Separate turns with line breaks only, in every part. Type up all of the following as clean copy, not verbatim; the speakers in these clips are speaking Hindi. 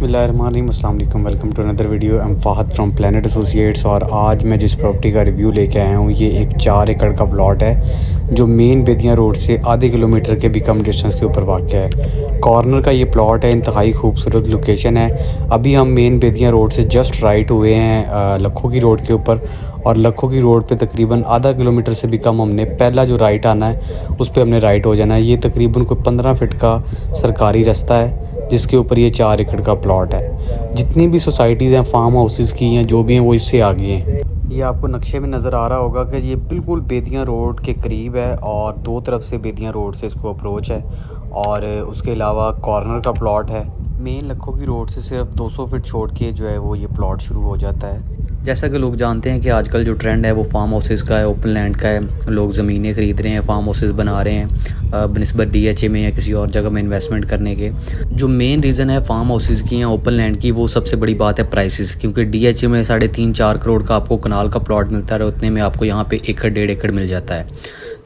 बिस्मिल्लाहिर्रहमानिर्रहीम, अस्सलाम वालेकुम, welcome to another video. I am Fahad from planet associates. और आज मैं जिस प्रॉपर्टी का रिव्यू लेके आया हूँ ये एक 4 एकड़ का प्लॉट है जो मेन बेदियाँ रोड से आधे किलोमीटर के भी कम डिस्टेंस के ऊपर वाक़ है। कॉर्नर का ये प्लॉट है, इंतहाई खूबसूरत लोकेशन है। अभी हम मेन बेदियाँ रोड से जस्ट राइट हुए हैं लखों की रोड के ऊपर, और लखों की रोड पे तकरीबन आधा किलोमीटर से भी कम हमने पहला जो राइट आना है उस पर हमने राइट हो जाना है। ये तकरीबन कोई 15 फीट का सरकारी रास्ता है जिसके ऊपर ये 4 एकड़ का प्लॉट है। जितनी भी सोसाइटीज़ हैं, फार्म हाउसेस की हैं, जो भी हैं वो इससे आगे हैं। ये आपको नक्शे में नज़र आ रहा होगा कि ये बिल्कुल बेदियाँ रोड के करीब है और दो तरफ से बेदियाँ रोड से इसको अप्रोच है। और उसके अलावा कॉर्नर का प्लॉट है। मेन लखों की रोड से सिर्फ 200 फीट छोड़ के जो है वो ये प्लॉट शुरू हो जाता है। जैसा कि लोग जानते हैं कि आजकल जो ट्रेंड है वो फार्म हाउसेस का है, ओपन लैंड का है। लोग ज़मीनें ख़रीद रहे हैं, फार्म हाउसेस बना रहे हैं बनिस्बत DHA में या किसी और जगह में इन्वेस्टमेंट करने के। जो मेन रीज़न है फार्म हाउसेस की या ओपन लैंड की, वो सबसे बड़ी बात है प्राइसेस। क्योंकि DHA में 3.5-4 करोड़ का आपको कनाल का प्लॉट मिलता है, उतने में आपको यहाँ पे 1-1.5 एकड़ मिल जाता है।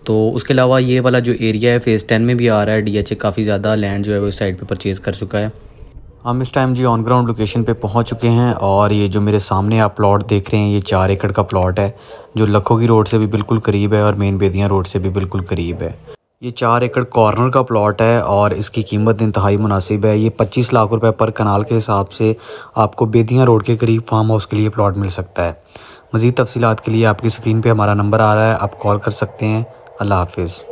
तो उसके अलावा ये वाला जो एरिया है फ़ेज़ 10 में भी आ रहा है। DHA काफ़ी ज़्यादा लैंड जो है वो इस साइड पे परचेज़ कर चुका है। हम इस टाइम जी ऑन ग्राउंड लोकेशन पे पहुंच चुके हैं और ये जो मेरे सामने आप प्लॉट देख रहे हैं ये 4 एकड़ का प्लॉट है जो लखों की रोड से भी बिल्कुल करीब है और मेन बेदियाँ रोड से भी बिल्कुल करीब है। ये 4 एकड़ कॉर्नर का प्लॉट है और इसकी कीमत इंतहाई मुनासिब है। ये 25 लाख रुपए पर कनाल के हिसाब से आपको बेदियाँ रोड के करीब फार्म हाउस के लिए प्लॉट मिल सकता है। मज़ीद तफसीलात के लिए आपकी स्क्रीन पर हमारा नंबर आ रहा है, आप कॉल कर सकते हैं। अल्लाह हाफिज़।